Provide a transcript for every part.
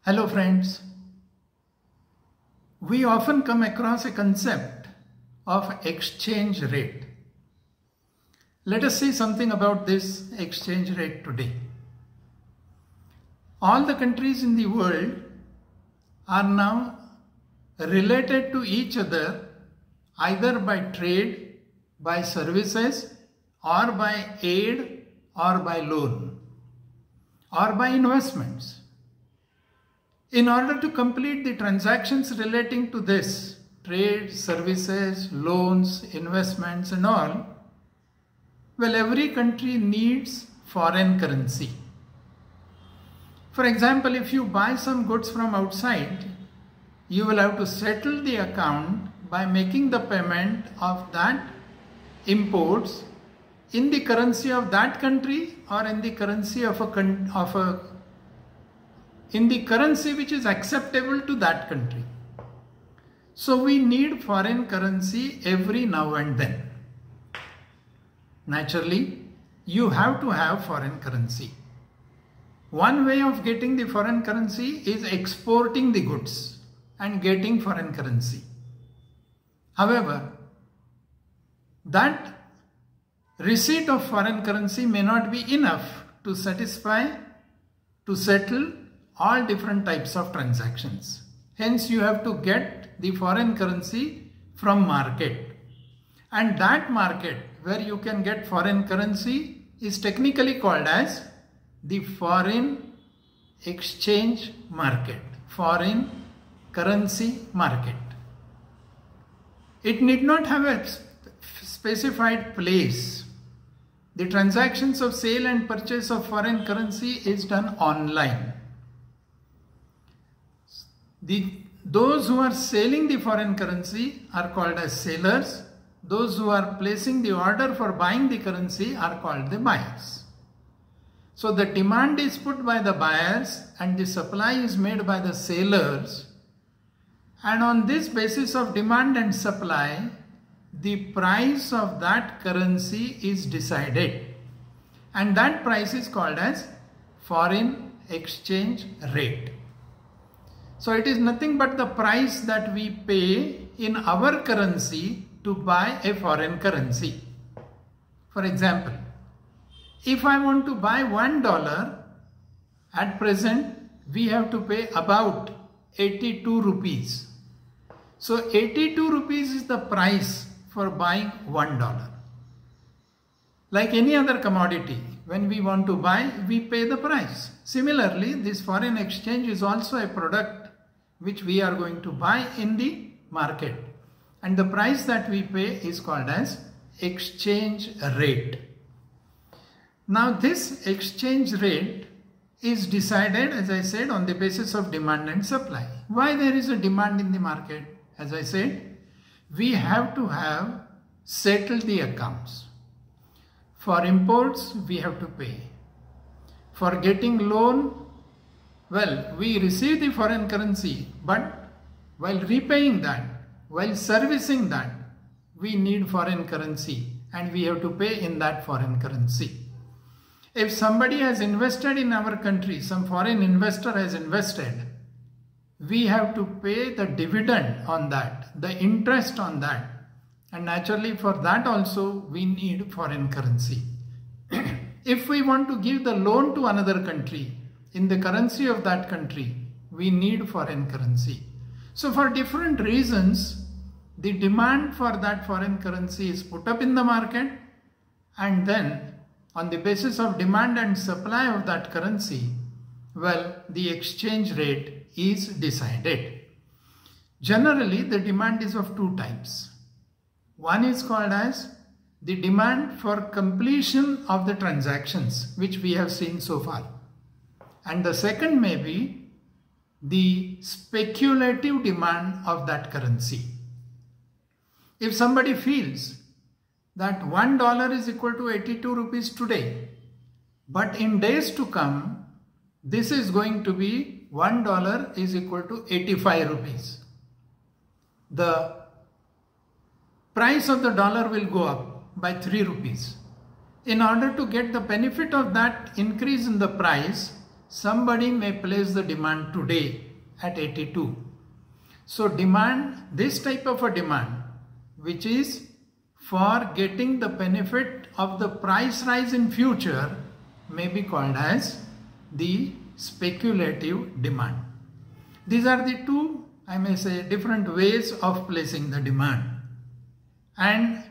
Hello friends, we often come across a concept of exchange rate. Let us see something about this exchange rate today. All the countries in the world are now related to each other either by trade, by services, or by aid, or by loan, or by investments. In order to complete the transactions relating to this, trade, services, loans, investments and all, well, every country needs foreign currency. For example, if you buy some goods from outside, you will have to settle the account by making the payment of that imports in the currency of that country or in the currency in the currency which is acceptable to that country. So we need foreign currency every now and then. Naturally, you have to have foreign currency. One way of getting the foreign currency is exporting the goods and getting foreign currency. However, that receipt of foreign currency may not be enough to settle all different types of transactions. Hence, you have to get the foreign currency from market. And that market where you can get foreign currency is technically called as the foreign exchange market, foreign currency market. It need not have a specified place. The transactions of sale and purchase of foreign currency is done online. Those who are selling the foreign currency are called as sellers. Those who are placing the order for buying the currency are called the buyers. So the demand is put by the buyers and the supply is made by the sellers. And on this basis of demand and supply, the price of that currency is decided. And that price is called as foreign exchange rate. So it is nothing but the price that we pay in our currency to buy a foreign currency. For example, if I want to buy $1, at present we have to pay about 82 rupees. So 82 rupees is the price for buying $1. Like any other commodity, when we want to buy, we pay the price. Similarly, this foreign exchange is also a product which we are going to buy in the market. And the price that we pay is called as exchange rate. Now this exchange rate is decided, as I said, on the basis of demand and supply. Why there is a demand in the market? As I said, we have to have settled the accounts. For imports, we have to pay. For getting loan, well, we receive the foreign currency, but while repaying that, while servicing that, we need foreign currency and we have to pay in that foreign currency. If somebody has invested in our country, some foreign investor has invested, we have to pay the dividend on that, the interest on that. And naturally for that also we need foreign currency. If we want to give the loan to another country, in the currency of that country, we need foreign currency. So for different reasons, the demand for that foreign currency is put up in the market, and then on the basis of demand and supply of that currency, well, the exchange rate is decided. Generally, the demand is of two types. One is called as the demand for completion of the transactions, which we have seen so far. And the second may be the speculative demand of that currency. If somebody feels that $1 is equal to 82 rupees today, but in days to come, this is going to be $1 is equal to 85 rupees. The price of the dollar will go up by 3 rupees. In order to get the benefit of that increase in the price, somebody may place the demand today at 82. So demand, this type of a demand, which is for getting the benefit of the price rise in future, may be called as the speculative demand. These are the two, I may say, different ways of placing the demand, and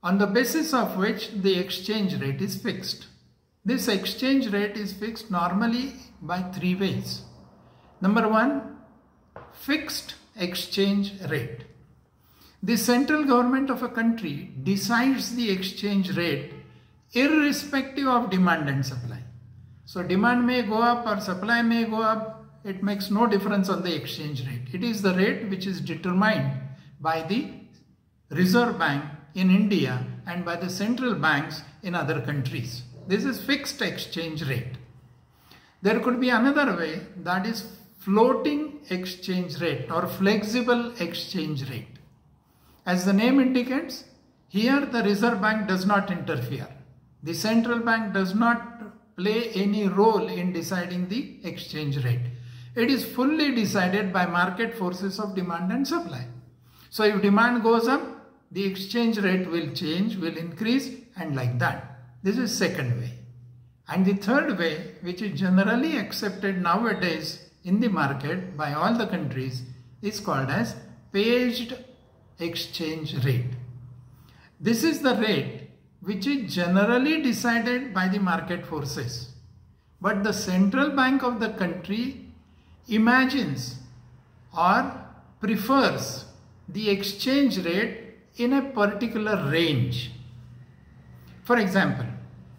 on the basis of which the exchange rate is fixed. This exchange rate is fixed normally by three ways. Number one, fixed exchange rate. The central government of a country decides the exchange rate irrespective of demand and supply. So demand may go up or supply may go up. It makes no difference on the exchange rate. It is the rate which is determined by the Reserve Bank in India and by the central banks in other countries. This is fixed exchange rate. There could be another way, that is floating exchange rate or flexible exchange rate. As the name indicates, here the Reserve Bank does not interfere. The central bank does not play any role in deciding the exchange rate. It is fully decided by market forces of demand and supply. So if demand goes up, the exchange rate will change, will increase, and like that. This is second way. And the third way, which is generally accepted nowadays in the market by all the countries, is called as paged exchange rate. This is the rate which is generally decided by the market forces. But the central bank of the country imagines or prefers the exchange rate in a particular range. For example,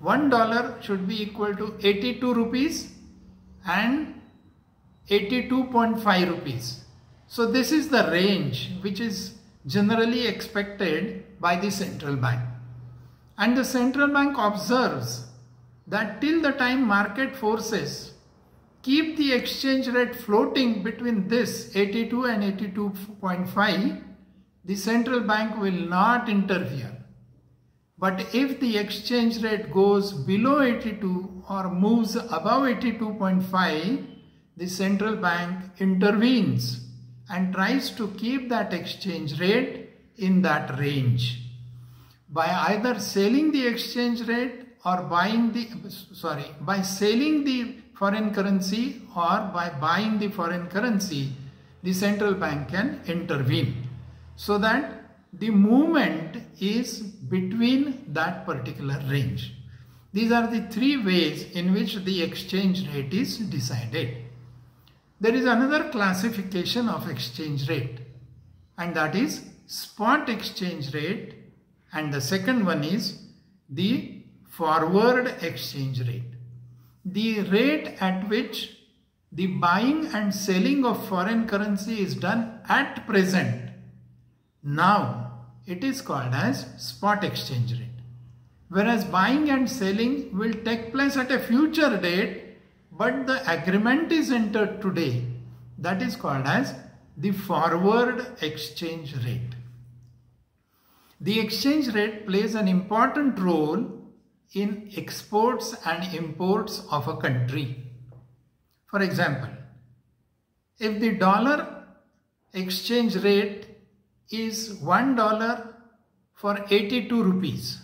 $1 should be equal to 82 rupees and 82.5 rupees. So this is the range which is generally expected by the central bank. And the central bank observes that till the time market forces keep the exchange rate floating between this 82 and 82.5, the central bank will not interfere. But if the exchange rate goes below 82 or moves above 82.5, the central bank intervenes and tries to keep that exchange rate in that range by either selling the exchange rate or by selling the foreign currency or by buying the foreign currency. The central bank can intervene so that the movement is between that particular range. These are the three ways in which the exchange rate is decided. There is another classification of exchange rate, and that is spot exchange rate, and the second one is the forward exchange rate. The rate at which the buying and selling of foreign currency is done at present. Now it is called as spot exchange rate. Whereas buying and selling will take place at a future date, but the agreement is entered today. That is called as the forward exchange rate. The exchange rate plays an important role in exports and imports of a country. For example, if the dollar exchange rate is $1 for 82 rupees,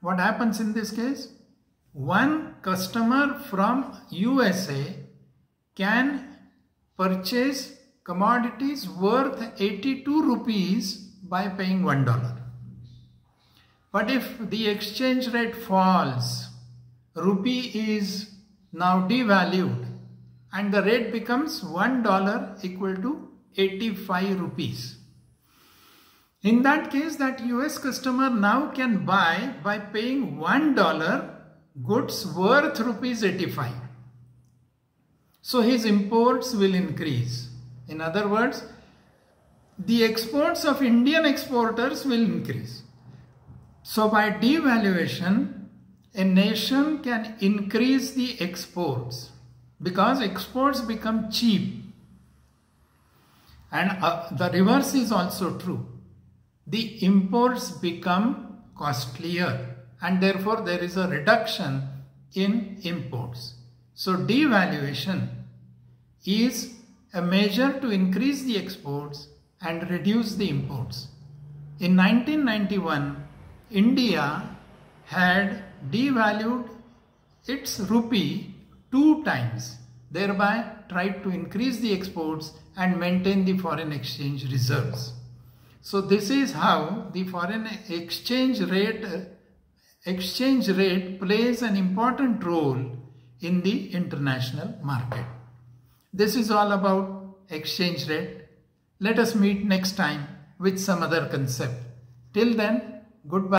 what happens in this case? One customer from USA can purchase commodities worth 82 rupees by paying $1. But if the exchange rate falls, rupee is now devalued and the rate becomes $1 equal to 85 rupees. In that case, that US customer now can buy by paying $1 goods worth rupees 85. So his imports will increase. In other words, the exports of Indian exporters will increase. So by devaluation, a nation can increase the exports because exports become cheap. And the reverse is also true. The imports become costlier and therefore there is a reduction in imports. So devaluation is a measure to increase the exports and reduce the imports. In 1991, India had devalued its rupee 2 times, thereby tried to increase the exports and maintain the foreign exchange reserves. So this is how the foreign exchange rate plays an important role in the international market. This is all about exchange rate. Let us meet next time with some other concept. Till then, goodbye.